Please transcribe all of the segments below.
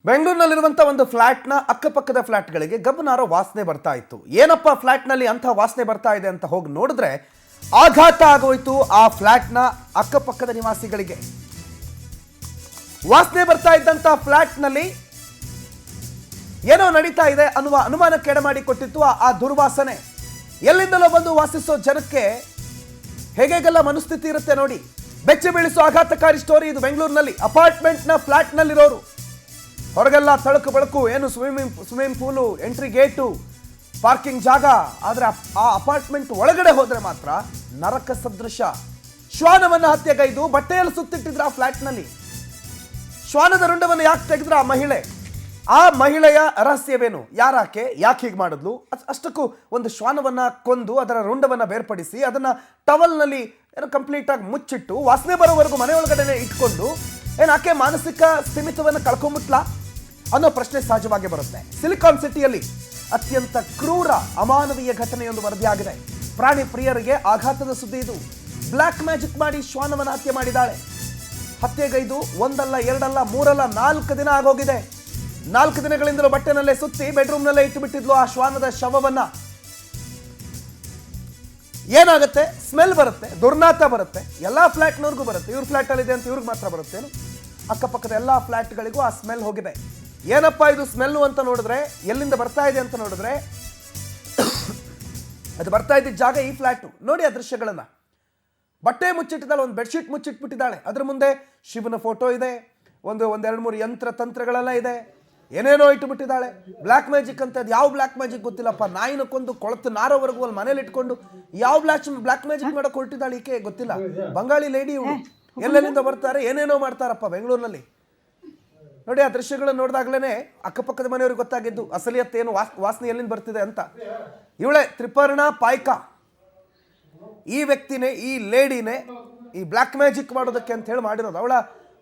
ಬೆಂಗಳೂರಿನಲ್ಲಿರುವಂಥ ಒಂದು ಫ್ಲ್ಯಾಟ್ನ ಅಕ್ಕಪಕ್ಕದ ಫ್ಲ್ಯಾಟ್ಗಳಿಗೆ ಗಬ್ಬನಾರೋ ವಾಸನೆ ಬರ್ತಾ ಇತ್ತು. ಏನಪ್ಪ ಫ್ಲ್ಯಾಟ್ನಲ್ಲಿ ಅಂಥ ವಾಸನೆ ಬರ್ತಾ ಇದೆ ಅಂತ ಹೋಗಿ ನೋಡಿದ್ರೆ ಆಘಾತ ಆಗೋಯ್ತು ಆ ಫ್ಲ್ಯಾಟ್ನ ಅಕ್ಕಪಕ್ಕದ ನಿವಾಸಿಗಳಿಗೆ. ವಾಸನೆ ಬರ್ತಾ ಇದ್ದಂಥ ಫ್ಲ್ಯಾಟ್ನಲ್ಲಿ ಏನೋ ನಡೀತಾ ಇದೆ ಅನ್ನುವ ಅನುಮಾನಕ್ಕೆ ಎಡೆ ಕೊಟ್ಟಿತ್ತು ಆ ದುರ್ವಾಸನೆ. ಎಲ್ಲಿಂದಲೋ ಬಂದು ವಾಸಿಸೋ ಜನಕ್ಕೆ ಹೇಗೆಲ್ಲ ಮನಸ್ಥಿತಿ ಇರುತ್ತೆ ನೋಡಿ. ಬೆಚ್ಚಿ ಬೀಳಿಸೋ ಆಘಾತಕಾರಿ ಸ್ಟೋರಿ ಇದು. ಬೆಂಗಳೂರಿನಲ್ಲಿ ಅಪಾರ್ಟ್ಮೆಂಟ್ನ ಫ್ಲ್ಯಾಟ್ನಲ್ಲಿರೋರು ಹೊರಗೆಲ್ಲ ತಳಕು ಬೆಳಕು, ಏನು swimming pool, entry gate, parking ಜಾಗ. ಆದರೆ ಆ ಅಪಾರ್ಟ್ಮೆಂಟ್ ಒಳಗಡೆ ಹೋದ್ರೆ ಮಾತ್ರ ನರಕ ಸದೃಶ. ಶ್ವಾನವನ್ನ ಹತ್ಯೆಗೈದು ಬಟ್ಟೆಯಲ್ಲಿ ಸುತ್ತಿಟ್ಟಿದ್ರ ಆ ಫ್ಲ್ಯಾಟ್ನಲ್ಲಿ. ಶ್ವಾನದ ರುಂಡವನ್ನು ಯಾಕೆ ತೆಗೆದ್ರ ಆ ಮಹಿಳೆಯ ರಹಸ್ಯವೇನು? ಯಾಕೆ ಹೀಗೆ ಮಾಡಿದ್ಲು? ಅಷ್ಟಕ್ಕೂ ಒಂದು ಶ್ವಾನವನ್ನ ಕೊಂದು ಅದರ ರುಂಡವನ್ನ ಬೇರ್ಪಡಿಸಿ ಅದನ್ನ ಟವಲ್ನಲ್ಲಿ ಏನೋ ಕಂಪ್ಲೀಟ್ ಆಗಿ ಮುಚ್ಚಿಟ್ಟು ವಾಸನೆ ಬರೋವರೆಗೂ ಮನೆ ಒಳಗಡೆ ಇಟ್ಕೊಂಡು ಆಕೆ ಮಾನಸಿಕ ಸ್ಥಿಮಿತವನ್ನು ಕಳ್ಕೊಂಡ್ಬಿಟ್ಲಾ ಅನ್ನೋ ಪ್ರಶ್ನೆ ಸಹಜವಾಗಿ ಬರುತ್ತೆ. ಸಿಲಿಕಾನ್ ಸಿಟಿಯಲ್ಲಿ ಅತ್ಯಂತ ಕ್ರೂರ ಅಮಾನವೀಯ ಘಟನೆಯೊಂದು ವರದಿಯಾಗಿದೆ. ಪ್ರಾಣಿ ಪ್ರಿಯರಿಗೆ ಆಘಾತದ ಸುದ್ದಿ ಇದು. ಬ್ಲ್ಯಾಕ್ ಮ್ಯಾಜಿಕ್ ಮಾಡಿ ಶ್ವಾನವನ್ನ ಹತ್ಯೆ ಮಾಡಿದ್ದಾಳೆ. ಹತ್ಯೆಗೈದು ಒಂದಲ್ಲ, ಎರಡಲ್ಲ, ಮೂರಲ್ಲ, 4 ದಿನ ಆಗೋಗಿದೆ. 4 ದಿನಗಳಿಂದಲೂ ಬಟ್ಟೆನಲ್ಲೇ ಸುತ್ತಿ ಬೆಡ್ರೂಮ್ನಲ್ಲೇ ಇಟ್ಟು ಬಿಟ್ಟಿದ್ಲು ಆ ಶ್ವಾನದ ಶವವನ್ನ. ಏನಾಗುತ್ತೆ? ಸ್ಮೆಲ್ ಬರುತ್ತೆ, ದುರ್ನಾತ ಬರುತ್ತೆ. ಎಲ್ಲಾ ಫ್ಲಾಟ್ನವ್ರಿಗೂ ಬರುತ್ತೆ. ಇವ್ರ ಫ್ಲಾಟ್ ಅಲ್ಲಿ ಇದೆ ಅಂತ ಇವ್ರಿಗೆ ಮಾತ್ರ ಬರುತ್ತೇನು? ಅಕ್ಕಪಕ್ಕದ ಎಲ್ಲಾ ಫ್ಲಾಟ್ಗಳಿಗೂ ಆ ಸ್ಮೆಲ್ ಹೋಗಿದೆ. ಏನಪ್ಪಾ ಇದು ಸ್ಮೆಲ್ಲು ಅಂತ ನೋಡಿದ್ರೆ, ಎಲ್ಲಿಂದ ಬರ್ತಾ ಇದೆ ಅಂತ ನೋಡಿದ್ರೆ, ಅದು ಬರ್ತಾ ಇದ್ದ ಜಾಗ ಈ ಫ್ಲಾಟು. ನೋಡಿ ಆ ದೃಶ್ಯಗಳನ್ನ. ಬಟ್ಟೆ ಮುಚ್ಚಿಟ್ಟಿದ್ದಾಳೆ, ಒಂದು ಬೆಡ್ಶೀಟ್ ಮುಚ್ಚಿಟ್ಬಿಟ್ಟಿದ್ದಾಳೆ. ಅದ್ರ ಮುಂದೆ ಶಿವನ ಫೋಟೋ ಇದೆ, ಒಂದು 2-3 ಯಂತ್ರ ತಂತ್ರಗಳೆಲ್ಲ ಇದೆ, ಏನೇನೋ ಇಟ್ಟುಬಿಟ್ಟಿದ್ದಾಳೆ. ಬ್ಲ್ಯಾಕ್ ಮ್ಯಾಜಿಕ್ ಅಂತ. ಅದು ಯಾವ ಬ್ಲ್ಯಾಕ್ ಮ್ಯಾಜಿಕ್ ಗೊತ್ತಿಲ್ಲಪ್ಪ. ನಾಯಿನ ಕೊಂದು ಕೊಳತು ನಾರೋವರೆಗೂ ಅಲ್ಲಿ ಮನೇಲಿ ಇಟ್ಕೊಂಡು ಯಾವ ಬ್ಲ್ಯಾಕ್ ಮ್ಯಾಜಿಕ್ ಮಾಡಕ್ ಹೊರಟಿದ್ದಾಳೆ ಈಕೆ ಗೊತ್ತಿಲ್ಲ. ಬಂಗಾಳಿ ಲೇಡಿ ಇವಳು. ಎಲ್ಲೆಲ್ಲಿಂದ ಬರ್ತಾರೆ, ಏನೇನೋ ಮಾಡ್ತಾರಪ್ಪ ಬೆಂಗಳೂರಿನಲ್ಲಿ. ನೋಡಿ ಆ ದೃಶ್ಯಗಳನ್ನು ನೋಡಿದಾಗ್ಲೇನೆ ಅಕ್ಕಪಕ್ಕದ ಮನೆಯವ್ರಿಗೆ ಗೊತ್ತಾಗಿದ್ದು ಅಸಲಿಯತ್ತೇನು, ವಾಸನೆ ಎಲ್ಲಿಂದ ಬರ್ತಿದೆ ಅಂತ. ಇವಳೆ ತ್ರಿಪರ್ಣ ಪಾಯ್ಕ. ಈ ವ್ಯಕ್ತಿನೇ, ಈ ಲೇಡಿನೇ ಈ ಬ್ಲ್ಯಾಕ್ ಮ್ಯಾಜಿಕ್ ಮಾಡೋದಕ್ಕೆ ಅಂತ ಹೇಳಿ ಮಾಡಿರೋದು. ಅವಳ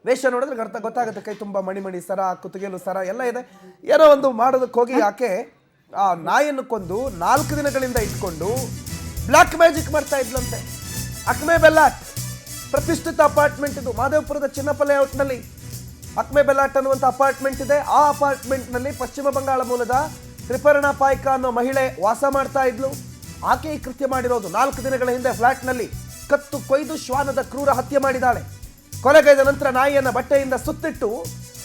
ವೇಷ ನೋಡಿದ್ರೆ ಗೊತ್ತಾಗುತ್ತೆ. ಕೈ ತುಂಬ ಮಣಿ ಸರ, ಕುತ್ತಿಗೆಲು ಸರ ಎಲ್ಲ ಇದೆ. ಏನೋ ಒಂದು ಮಾಡೋದಕ್ಕೆ ಹೋಗಿ ಆಕೆ ಆ ನಾಯಿಯನ್ನು ಕೊಂದು 4 ದಿನಗಳಿಂದ ಇಟ್ಕೊಂಡು ಬ್ಲ್ಯಾಕ್ ಮ್ಯಾಜಿಕ್ ಮಾಡ್ತಾ ಇದ್ಲಂತೆ. ಅಕ್ಮೆ ಬೆಲ್ಲಾಟ್ ಪ್ರತಿಷ್ಠಿತ ಅಪಾರ್ಟ್ಮೆಂಟ್ ಇದು. ಮಾದೇವಪುರದ ಚಿನ್ನಪಲ್ಲೆ ಔಟ್ನಲ್ಲಿ ಅಕ್ಮೆ ಬೆಲ್ಲಾಟ್ ಅನ್ನುವಂಥ ಅಪಾರ್ಟ್ಮೆಂಟ್ ಇದೆ. ಆ ಅಪಾರ್ಟ್ಮೆಂಟ್ನಲ್ಲಿ ಪಶ್ಚಿಮ ಬಂಗಾಳ ಮೂಲದ ತ್ರಿಪರ್ಣ ಪಾಯ್ಕ ಅನ್ನೋ ಮಹಿಳೆ ವಾಸ ಮಾಡ್ತಾ ಇದ್ಲು. ಆಕೆ ಈ ಕೃತ್ಯ ಮಾಡಿರೋದು. 4 ದಿನಗಳ ಹಿಂದೆ ಫ್ಲಾಟ್ನಲ್ಲಿ ಕತ್ತು ಕೊಯ್ದು ಶ್ವಾನದ ಕ್ರೂರ ಹತ್ಯೆ ಮಾಡಿದ್ದಾಳೆ. ಕೊಲೆಗೈದ ನಂತರ ನಾಯಿಯನ್ನು ಬಟ್ಟೆಯಿಂದ ಸುತ್ತಿಟ್ಟು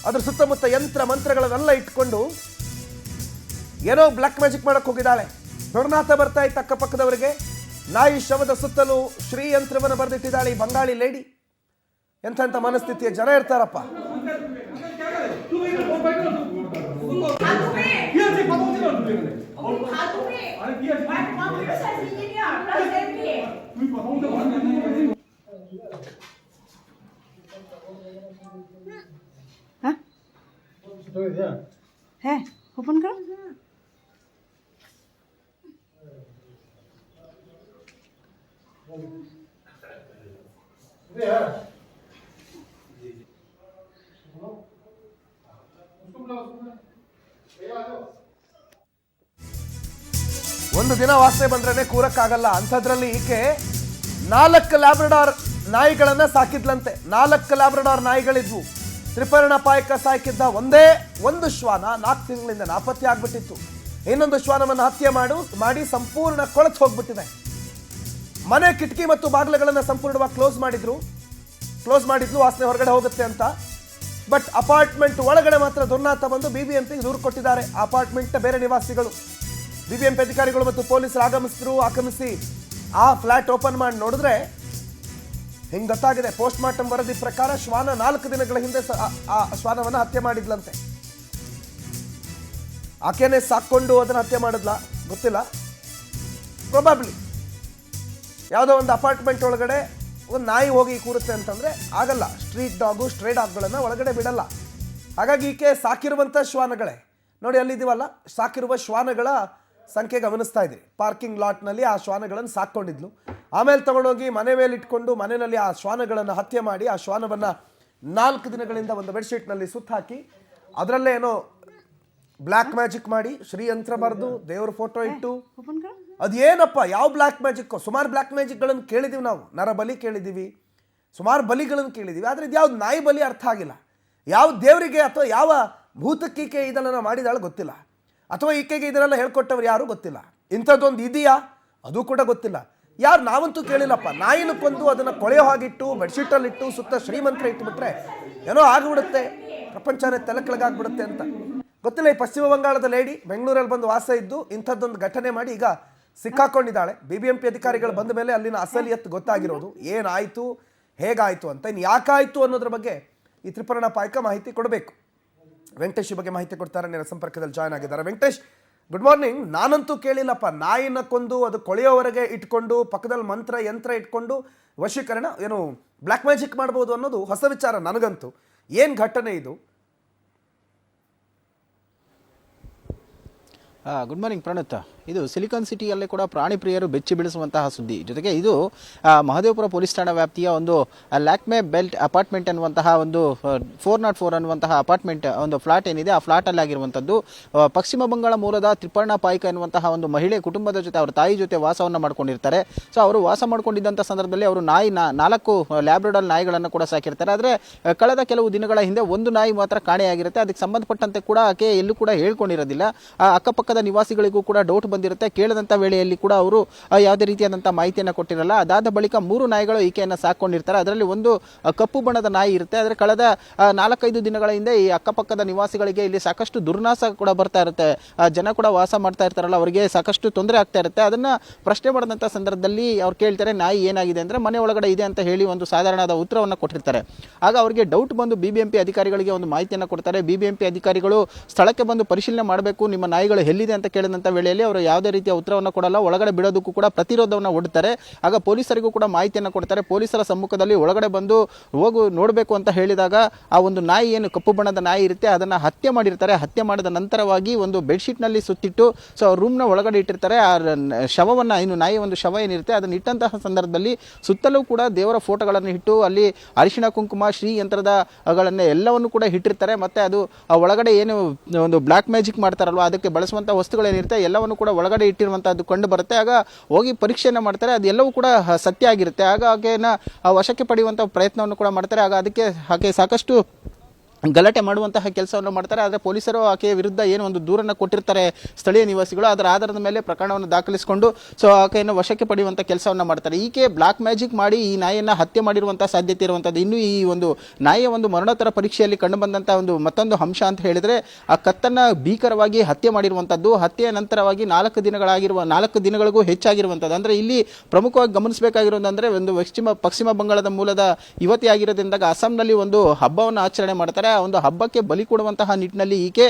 ಅದ್ರ ಸುತ್ತಮುತ್ತ ಯಂತ್ರ ಮಂತ್ರಗಳನ್ನೆಲ್ಲ ಇಟ್ಕೊಂಡು ಏನೋ ಬ್ಲ್ಯಾಕ್ ಮ್ಯಾಜಿಕ್ ಮಾಡಕ್ ಹೋಗಿದ್ದಾಳೆ. ದುರ್ನಾತ ಬರ್ತಾ ಇತ್ತು ಅಕ್ಕಪಕ್ಕದವರಿಗೆ. ನಾಯಿ ಶವದ ಸುತ್ತಲೂ ಶ್ರೀ ಯಂತ್ರವನ್ನು ಬರೆದಿಟ್ಟಿದ್ದಾಳೆ ಈ ಬಂಗಾಳಿ ಲೇಡಿ. ಎಂಥ ಮನಸ್ಥಿತಿಯ ಜನ ಇರ್ತಾರಪ್ಪ. है ओपन करो। ಒಂದು ದಿನ ವಾಸನೆ ಬಂದ್ರೆ ಕೂರಕ್ಕಾಗಲ್ಲ. ಅಂಥದ್ರಲ್ಲಿ ಈಕೆ 4 ಲ್ಯಾಬ್ರಡಾರ್ ನಾಯಿಗಳನ್ನ ಸಾಕಿದ್ಲಂತೆ. 4 ಲ್ಯಾಬ್ರಡಾರ್ ನಾಯಿಗಳಿದ್ವು. ತ್ರಿಪರ್ಣ ಪಾಯ್ಕ ಸಾಕಿದ್ದ ಒಂದೇ ಒಂದು ಶ್ವಾನ 4 ತಿಂಗಳಿಂದ ನಾಪತ್ತೆ ಆಗ್ಬಿಟ್ಟಿತ್ತು. ಇನ್ನೊಂದು ಶ್ವಾನವನ್ನು ಹತ್ಯೆ ಮಾಡಿ ಸಂಪೂರ್ಣ ಕೊಳತು ಹೋಗ್ಬಿಟ್ಟಿದೆ. ಮನೆ ಕಿಟಕಿ ಮತ್ತು ಬಾಗಿಲುಗಳನ್ನು ಸಂಪೂರ್ಣವಾಗಿ ಕ್ಲೋಸ್ ಮಾಡಿದ್ಲು ವಾಸನೆ ಹೊರಗಡೆ ಹೋಗುತ್ತೆ ಅಂತ. ಬಟ್ ಅಪಾರ್ಟ್ಮೆಂಟ್ ಒಳಗಡೆ ಮಾತ್ರ ದುರ್ನಾತ ಬಂದು BBMPಗೆ ದೂರು ಕೊಟ್ಟಿದ್ದಾರೆ ಅಪಾರ್ಟ್ಮೆಂಟ್ನ ಬೇರೆ ನಿವಾಸಿಗಳು. BBMP ಅಧಿಕಾರಿಗಳು ಮತ್ತು ಪೊಲೀಸರು ಆಗಮಿಸಿ ಆ ಫ್ಲಾಟ್ ಓಪನ್ ಮಾಡಿ ನೋಡಿದ್ರೆ ಹಿಂಗೆ ಗೊತ್ತಾಗಿದೆ. ಪೋಸ್ಟ್ ಮಾರ್ಟಮ್ ವರದಿ ಪ್ರಕಾರ ಶ್ವಾನ 4 ದಿನಗಳ ಹಿಂದೆ ಆ ಶ್ವಾನವನ್ನು ಹತ್ಯೆ ಮಾಡಿದ್ಲಂತೆ. ಆಕೆನೇ ಸಾಕೊಂಡು ಅದನ್ನು ಹತ್ಯೆ ಮಾಡಿದ್ಲ ಗೊತ್ತಿಲ್ಲ. ಪ್ರೊಬಾಬ್ಲಿ ಯಾವುದೋ ಒಂದು ಅಪಾರ್ಟ್ಮೆಂಟ್ ಒಳಗಡೆ ಒಂದು ನಾಯಿ ಹೋಗಿ ಕೂರುತ್ತೆ ಅಂತಂದರೆ ಆಗಲ್ಲ. ಸ್ಟ್ರೀಟ್ ಡಾಗು, ಸ್ಟ್ರೇ ಡಾಗ್ಗಳನ್ನು ಒಳಗಡೆ ಬಿಡಲ್ಲ. ಹಾಗಾಗಿ ಈಕೆ ಸಾಕಿರುವಂಥ ಶ್ವಾನಗಳೇ ನೋಡಿ ಅಲ್ಲಿದ್ದೀವಲ್ಲ, ಸಾಕಿರುವ ಶ್ವಾನಗಳ ಸಂಖ್ಯೆ ಗಮನಿಸ್ತಾ ಇದ್ರಿ. ಪಾರ್ಕಿಂಗ್ ಲಾಟ್ನಲ್ಲಿ ಆ ಶ್ವಾನಗಳನ್ನು ಸಾಕೊಂಡಿದ್ಲು. ಆಮೇಲೆ ತಗೊಂಡೋಗಿ ಮನೆ ಮೇಲೆ ಇಟ್ಕೊಂಡು ಮನೆಯಲ್ಲಿ ಆ ಶ್ವಾನಗಳನ್ನು ಹತ್ಯೆ ಮಾಡಿ ಆ ಶ್ವಾನವನ್ನು 4 ದಿನಗಳಿಂದ ಒಂದು ಬೆಡ್ಶೀಟ್ನಲ್ಲಿ ಸುತ್ತಾಕಿ ಅದರಲ್ಲೇ ಏನೋ ಬ್ಲ್ಯಾಕ್ ಮ್ಯಾಜಿಕ್ ಮಾಡಿ ಶ್ರೀಯಂತ್ರ ಬರೆದು ದೇವ್ರ ಫೋಟೋ ಇಟ್ಟು ಅದೇನಪ್ಪ ಯಾವ ಬ್ಲ್ಯಾಕ್ ಮ್ಯಾಜಿಕ್? ಸುಮಾರು ಬ್ಲ್ಯಾಕ್ ಮ್ಯಾಜಿಕ್ಗಳನ್ನು ಕೇಳಿದ್ದೀವಿ ನಾವು. ನರಬಲಿ ಕೇಳಿದ್ದೀವಿ, ಸುಮಾರು ಬಲಿಗಳನ್ನು ಕೇಳಿದ್ದೀವಿ. ಆದರೆ ಇದು ಯಾವ್ದು ನಾಯಿ ಬಲಿ ಅರ್ಥ ಆಗಿಲ್ಲ. ಯಾವ ದೇವರಿಗೆ ಅಥವಾ ಯಾವ ಭೂತಕ್ಕೆ ಈಕೆ ಇದೆಲ್ಲ ಮಾಡಿದಾಳು ಗೊತ್ತಿಲ್ಲ, ಅಥವಾ ಈಕೆಗೆ ಇದನ್ನೆಲ್ಲ ಹೇಳ್ಕೊಟ್ಟವ್ರು ಯಾರು ಗೊತ್ತಿಲ್ಲ. ಇಂಥದ್ದೊಂದು ಇದೆಯಾ ಅದು ಕೂಡ ಗೊತ್ತಿಲ್ಲ. ಯಾರು ನಾವಂತೂ ಕೇಳಿಲ್ಲಪ್ಪ. ನಾಯಿನ ಕೊಂದು ಅದನ್ನು ಕೊಳೆಯೋ ಹಾಗಿಟ್ಟು ಬೆಡ್ಶೀಟಲ್ಲಿಟ್ಟು ಸುತ್ತ ಶ್ರೀಮಂತರ ಇಟ್ಟುಬಿಟ್ರೆ ಏನೋ ಆಗಿಬಿಡುತ್ತೆ, ಪ್ರಪಂಚನೇ ತಲೆ ಕೆಳಗಾಗ್ಬಿಡುತ್ತೆ ಅಂತ ಗೊತ್ತಿಲ್ಲ. ಈ ಪಶ್ಚಿಮ ಬಂಗಾಳದ ಲೇಡಿ ಬೆಂಗಳೂರಲ್ಲಿ ಬಂದು ವಾಸ ಇದ್ದು ಇಂಥದ್ದೊಂದು ಘಟನೆ ಮಾಡಿ ಈಗ ಸಿಕ್ಕಾಕೊಂಡಿದ್ದಾಳೆ. BBMP ಅಧಿಕಾರಿಗಳು ಬಂದ ಮೇಲೆ ಅಲ್ಲಿನ ಅಸಲಿಯತ್ತು ಗೊತ್ತಾಗಿರೋದು, ಏನಾಯಿತು ಹೇಗಾಯಿತು ಅಂತ. ಇನ್ನು ಯಾಕಾಯಿತು ಅನ್ನೋದ್ರ ಬಗ್ಗೆ ಈ ತ್ರಿಪರ್ಣ ಪಾಯಕ ಮಾಹಿತಿ ಕೊಡಬೇಕು. ವೆಂಕಟೇಶ್ ಈ ಬಗ್ಗೆ ಮಾಹಿತಿ ಕೊಡ್ತಾರೆ, ನೇರ ಸಂಪರ್ಕದಲ್ಲಿ ಜಾಯ್ನ್ ಆಗಿದ್ದಾರೆ. Venkatesh, good morning. ನಾನಂತೂ ಕೇಳಿಲ್ಲಪ್ಪ, ನಾಯಿನ ಕೊಂದು ಅದು ಕೊಳೆಯೋವರೆಗೆ ಇಟ್ಕೊಂಡು ಪಕ್ಕದಲ್ಲಿ ಮಂತ್ರ ಯಂತ್ರ ಇಟ್ಕೊಂಡು ವಶೀಕರಣ ಏನು ಬ್ಲ್ಯಾಕ್ ಮ್ಯಾಜಿಕ್ ಮಾಡ್ಬೋದು ಅನ್ನೋದು ಹೊಸ ವಿಚಾರ ನನಗಂತೂ. ಏನು ಘಟನೆ ಇದು? Good morning Pranat. ಇದು ಸಿಲಿಕಾನ್ ಸಿಟಿಯಲ್ಲೇ ಕೂಡ ಪ್ರಾಣಿ ಪ್ರಿಯರು ಬೆಚ್ಚಿ ಬೀಳಿಸುವಂತಹ ಸುದ್ದಿ. ಜೊತೆಗೆ ಇದು ಮಹದೇವಪುರ ಪೊಲೀಸ್ ಠಾಣಾ ವ್ಯಾಪ್ತಿಯ ಒಂದು ಲ್ಯಾಕ್ಮೆ ಬೆಲ್ಟ್ ಅಪಾರ್ಟ್ಮೆಂಟ್ ಅನ್ನುವಂತಹ ಒಂದು 404 ಅನ್ನುವಂತಹ ಅಪಾರ್ಟ್ಮೆಂಟ್ ಒಂದು ಫ್ಲಾಟ್ ಏನಿದೆ, ಆ ಫ್ಲಾಟಲ್ಲಿ ಆಗಿರುವಂಥದ್ದು. ಪಶ್ಚಿಮ ಬಂಗಾಳ ಮೂಲದ ತ್ರಿಪರ್ಣ ಪಾಯಿಕ ಎನ್ನುವಂತಹ ಒಂದು ಮಹಿಳೆ ಕುಟುಂಬದ ಜೊತೆ ಅವರ ತಾಯಿ ಜೊತೆ ವಾಸವನ್ನು ಮಾಡ್ಕೊಂಡಿರ್ತಾರೆ. ಸೊ ಅವರು ವಾಸ ಮಾಡ್ಕೊಂಡಿದ್ದಂಥ ಸಂದರ್ಭದಲ್ಲಿ ಅವರು 4 ಲ್ಯಾಬ್ರಡಾಲ್ ನಾಯಿಗಳನ್ನು ಕೂಡ ಸಾಕಿರ್ತಾರೆ. ಆದರೆ ಕಳೆದ ಕೆಲವು ದಿನಗಳ ಹಿಂದೆ ಒಂದು ನಾಯಿ ಮಾತ್ರ ಕಾಣೆಯಾಗಿರುತ್ತೆ. ಅದಕ್ಕೆ ಸಂಬಂಧಪಟ್ಟಂತೆ ಕೂಡ ಆಕೆ ಎಲ್ಲೂ ಕೂಡ ಹೇಳ್ಕೊಂಡಿರೋದಿಲ್ಲ. ಅಕ್ಕಪಕ್ಕದ ನಿವಾಸಿಗಳಿಗೂ ಕೂಡ ಡೌಟ್ ಬಂದಿರುತ್ತೆ. ಕೇಳದಂಥ ವೇಳೆಯಲ್ಲಿ ಕೂಡ ಅವರು ಯಾವುದೇ ರೀತಿಯಾದಂಥ ಮಾಹಿತಿಯನ್ನು ಕೊಟ್ಟಿರಲ್ಲ. ಅದಾದ ಬಳಿಕ 3 ನಾಯಿಗಳು ಈಕೆಯನ್ನು ಸಾಕೊಂಡಿರ್ತಾರೆ. ಅದರಲ್ಲಿ ಒಂದು ಕಪ್ಪು ಬಣ್ಣದ ನಾಯಿ ಇರುತ್ತೆ. ಆದರೆ ಕಳೆದ 4-5 ದಿನಗಳ ಹಿಂದೆ ಈ ಅಕ್ಕಪಕ್ಕದ ನಿವಾಸಿಗಳಿಗೆ ಇಲ್ಲಿ ಸಾಕಷ್ಟು ದುರ್ನಾಸ ಕೂಡ ಬರ್ತಾ ಇರುತ್ತೆ. ಜನ ಕೂಡ ವಾಸ ಮಾಡ್ತಾ ಇರ್ತಾರಲ್ಲ, ಅವರಿಗೆ ಸಾಕಷ್ಟು ತೊಂದರೆ ಆಗ್ತಾ ಇರುತ್ತೆ. ಅದನ್ನ ಪ್ರಶ್ನೆ ಮಾಡಿದಂಥ ಸಂದರ್ಭದಲ್ಲಿ ಅವ್ರು ಕೇಳ್ತಾರೆ, ನಾಯಿ ಏನಾಗಿದೆ ಅಂದರೆ ಮನೆ ಒಳಗಡೆ ಇದೆ ಅಂತ ಹೇಳಿ ಒಂದು ಸಾಧಾರಣವಾದ ಉತ್ತರವನ್ನು ಕೊಟ್ಟಿರ್ತಾರೆ. ಆಗ ಅವರಿಗೆ ಡೌಟ್ ಬಂದು BBMP ಅಧಿಕಾರಿಗಳಿಗೆ ಒಂದು ಮಾಹಿತಿಯನ್ನು ಕೊಡ್ತಾರೆ. BBMP ಅಧಿಕಾರಿಗಳು ಸ್ಥಳಕ್ಕೆ ಬಂದು ಪರಿಶೀಲನೆ ಮಾಡಬೇಕು, ನಿಮ್ಮ ನಾಯಿಗಳು ಎಲ್ಲಿದೆ ಅಂತ ಕೇಳಿದಂಥ ವೇಳೆಯಲ್ಲಿ ಅವರು ಯಾವುದೇ ರೀತಿಯ ಉತ್ತರವನ್ನು ಕೊಡಲ್ಲ. ಒಳಗಡೆ ಬಿಡೋದಕ್ಕೂ ಕೂಡ ಪ್ರತಿರೋಧವನ್ನು ಒಡ್ತಾರೆ. ಆಗ ಪೊಲೀಸರಿಗೂ ಕೂಡ ಮಾಹಿತಿಯನ್ನು ಕೊಡ್ತಾರೆ. ಪೊಲೀಸರ ಸಮ್ಮುಖದಲ್ಲಿ ಒಳಗಡೆ ಬಂದು ಹೋಗು ನೋಡಬೇಕು ಅಂತ ಹೇಳಿದಾಗ ಆ ಒಂದು ನಾಯಿ ಏನು ಕಪ್ಪು ಬಣ್ಣದ ನಾಯಿ ಇರುತ್ತೆ ಅದನ್ನು ಹತ್ಯೆ ಮಾಡಿರ್ತಾರೆ. ಹತ್ಯೆ ಮಾಡಿದ ನಂತರವಾಗಿ ಒಂದು ಬೆಡ್ಶೀಟ್ನಲ್ಲಿ ಸುತ್ತಿಟ್ಟು ಸೊ ರೂಮ್ನ ಒಳಗಡೆ ಇಟ್ಟಿರ್ತಾರೆ. ಆ ಶವವನ್ನು, ಇನ್ನು ನಾಯಿ ಒಂದು ಶವ ಏನಿರುತ್ತೆ ಅದನ್ನು ಇಟ್ಟಂತಹ ಸಂದರ್ಭದಲ್ಲಿ ಸುತ್ತಲೂ ಕೂಡ ದೇವರ ಫೋಟೋಗಳನ್ನು ಇಟ್ಟು ಅಲ್ಲಿ ಅರಿಶಿಣ ಕುಂಕುಮ ಶ್ರೀ ಯಂತ್ರದಗಳನ್ನೇ ಎಲ್ಲವನ್ನು ಕೂಡ ಇಟ್ಟಿರ್ತಾರೆ. ಮತ್ತೆ ಅದು ಒಳಗಡೆ ಏನು ಒಂದು ಬ್ಲ್ಯಾಕ್ ಮ್ಯಾಜಿಕ್ ಮಾಡ್ತಾರಲ್ವ ಅದಕ್ಕೆ ಬಳಸುವಂಥ ವಸ್ತುಗಳೇನಿರುತ್ತೆ ಎಲ್ಲವನ್ನು ಕೂಡ ಒಳಗಡೆ ಇಟ್ಟಿರುವಂಥದ್ದು ಕಂಡು ಬರುತ್ತೆ. ಆಗ ಹೋಗಿ ಪರೀಕ್ಷೆಯನ್ನು ಮಾಡ್ತಾರೆ. ಅದೆಲ್ಲವೂ ಕೂಡ ಸತ್ಯ ಆಗಿರುತ್ತೆ. ಆಗ ಆಕೆಯನ್ನು ವಶಕ್ಕೆ ಪಡೆಯುವಂಥ ಪ್ರಯತ್ನವನ್ನು ಕೂಡ ಮಾಡ್ತಾರೆ. ಆಗ ಅದಕ್ಕೆ ಆಕೆ ಸಾಕಷ್ಟು ಗಲಾಟೆ ಮಾಡುವಂತಹ ಕೆಲಸವನ್ನು ಮಾಡ್ತಾರೆ. ಆದರೆ ಪೊಲೀಸರು ಆಕೆಯ ವಿರುದ್ಧ ಏನು ಒಂದು ದೂರನ್ನು ಕೊಟ್ಟಿರ್ತಾರೆ ಸ್ಥಳೀಯ ನಿವಾಸಿಗಳು, ಅದರ ಆಧಾರದ ಮೇಲೆ ಪ್ರಕರಣವನ್ನು ದಾಖಲಿಸಿಕೊಂಡು ಸೊ ಆಕೆಯನ್ನು ವಶಕ್ಕೆ ಪಡೆಯುವಂಥ ಕೆಲಸವನ್ನು ಮಾಡ್ತಾರೆ. ಈಕೆ ಬ್ಲ್ಯಾಕ್ ಮ್ಯಾಜಿಕ್ ಮಾಡಿ ಈ ನಾಯಿಯನ್ನು ಹತ್ಯೆ ಮಾಡಿರುವಂಥ ಸಾಧ್ಯತೆ ಇರುವಂಥದ್ದು. ಇನ್ನು ಈ ಒಂದು ನಾಯಿಯ ಒಂದು ಮರಣೋತ್ತರ ಪರೀಕ್ಷೆಯಲ್ಲಿ ಕಂಡುಬಂದಂಥ ಒಂದು ಮತ್ತೊಂದು ಅಂಶ ಅಂತ ಹೇಳಿದರೆ ಆ ಕತ್ತನ್ನು ಭೀಕರವಾಗಿ ಹತ್ಯೆ ಮಾಡಿರುವಂಥದ್ದು. ಹತ್ಯೆಯ ನಂತರವಾಗಿ 4 ದಿನಗಳಿಗೂ ಹೆಚ್ಚಾಗಿರುವಂಥದ್ದು. ಅಂದರೆ ಇಲ್ಲಿ ಪ್ರಮುಖವಾಗಿ ಗಮನಿಸಬೇಕಾಗಿರೋದಂದರೆ ಒಂದು ಪಶ್ಚಿಮ ಬಂಗಾಳದ ಮೂಲದ ಯುವತಿ ಆಗಿರೋದ್ರಿಂದ ಅಸ್ಸಾಂನಲ್ಲಿ ಒಂದು ಹಬ್ಬವನ್ನು ಆಚರಣೆ ಮಾಡ್ತಾರೆ. ಒಂದು ಹಬ್ಬಕ್ಕೆ ಬಲಿ ಕೊಡುವಂತಹ ನಿಟ್ಟಿನಲ್ಲಿ ಈಕೆ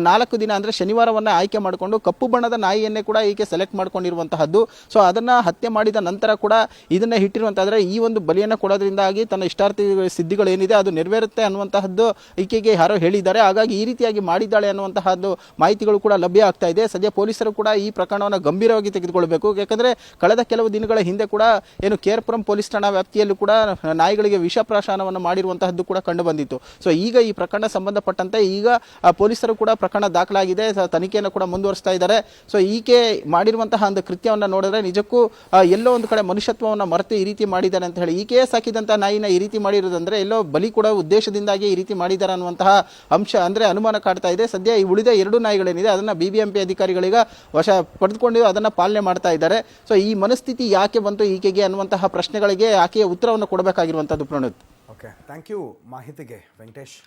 4 ದಿನ ಅಂದರೆ ಶನಿವಾರವನ್ನ ಆಯ್ಕೆ ಮಾಡಿಕೊಂಡು ಕಪ್ಪು ಬಣ್ಣದ ನಾಯಿಯನ್ನೇ ಕೂಡ ಈಕೆ ಸೆಲೆಕ್ಟ್ ಮಾಡ್ಕೊಂಡಿರುವಂತಹದ್ದು. ಸೊ ಅದನ್ನ ಹತ್ಯೆ ಮಾಡಿದ ನಂತರ ಕೂಡ ಇದನ್ನ ಇಟ್ಟಿರುವಂತಾದ್ರೆ ಈ ಒಂದು ಬಲಿಯನ್ನು ಕೊಡೋದ್ರಿಂದಾಗಿ ತನ್ನ ಇಷ್ಟಾರ್ಥ ಸಿದ್ಧಿಗಳು ಏನಿದೆ ಅದು ನೆರವೇರುತ್ತೆ ಅನ್ನುವಂತಹದ್ದು ಈಕೆಗೆ ಯಾರೋ ಹೇಳಿದ್ದಾರೆ. ಹಾಗಾಗಿ ಈ ರೀತಿಯಾಗಿ ಮಾಡಿದ್ದಾಳೆ ಅನ್ನುವಂತಹದ್ದು ಮಾಹಿತಿಗಳು ಕೂಡ ಲಭ್ಯ ಆಗ್ತಾ ಇದೆ. ಸದ್ಯ ಪೊಲೀಸರು ಕೂಡ ಈ ಪ್ರಕರಣವನ್ನು ಗಂಭೀರವಾಗಿ ತೆಗೆದುಕೊಳ್ಳಬೇಕು. ಯಾಕಂದ್ರೆ ಕಳೆದ ಕೆಲವು ದಿನಗಳ ಹಿಂದೆ ಕೂಡ ಏನು ಕೇರ್ಪುರಂ ಪೊಲೀಸ್ ಠಾಣಾ ವ್ಯಾಪ್ತಿಯಲ್ಲೂ ಕೂಡ ನಾಯಿಗಳಿಗೆ ವಿಷ ಪ್ರಾಶನವನ್ನು ಮಾಡಿರುವಂತಹದ್ದು ಕೂಡ ಕಂಡು ಬಂದಿತ್ತು. ಸೊ ಈಗ ಈ ಪ್ರಕರಣ ಸಂಬಂಧಪಟ್ಟಂತೆ ಈಗ ಪೊಲೀಸರು ಕೂಡ ಪ್ರಕರಣ ದಾಖಲಾಗಿದೆ, ತನಿಖೆಯನ್ನು ಕೂಡ ಮುಂದುವರಿಸ್ತಾ ಇದ್ದಾರೆ. ಸೊ ಈಕೆ ಮಾಡಿರುವಂತಹ ಒಂದು ಕೃತ್ಯವನ್ನು ನೋಡಿದ್ರೆ ನಿಜಕ್ಕೂ ಎಲ್ಲೋ ಒಂದು ಕಡೆ ಮನುಷ್ಯತ್ವವನ್ನು ಮರೆತು ಈ ರೀತಿ ಮಾಡಿದ್ದಾರೆ ಅಂತ ಹೇಳಿ, ಈಕೆಯೇ ಸಾಕಿದಂತ ನಾಯಿನ ಈ ರೀತಿ ಮಾಡಿರೋದಂದ್ರೆ ಎಲ್ಲೋ ಬಲಿ ಕೂಡ ಉದ್ದೇಶದಿಂದಾಗಿ ಈ ರೀತಿ ಮಾಡಿದ್ದಾರೆ ಅನ್ನುವಂತಹ ಅಂಶ ಅಂದ್ರೆ ಅನುಮಾನ ಕಾಡ್ತಾ ಇದೆ. ಸದ್ಯ ಈ ಉಳಿದ 2 ನಾಯಿಗಳೇನಿದೆ ಅದನ್ನ BBMP ಅಧಿಕಾರಿಗಳಿಗ ವಶ ಪಡೆದುಕೊಂಡು ಅದನ್ನ ಪಾಲನೆ ಮಾಡ್ತಾ ಇದ್ದಾರೆ. ಸೊ ಈ ಮನಸ್ಥಿತಿ ಯಾಕೆ ಬಂತು ಈಕೆಗೆ ಅನ್ನುವಂತಹ ಪ್ರಶ್ನೆಗಳಿಗೆ ಆಕೆಯ ಉತ್ತರವನ್ನು ಕೊಡಬೇಕಾಗಿರುವಂತದ್ದು. ಪ್ರಣತ್, ಓಕೆ, ಥ್ಯಾಂಕ್ ಯು ಮಾಹಿತಿಗೆ ವೆಂಕಟೇಶ್.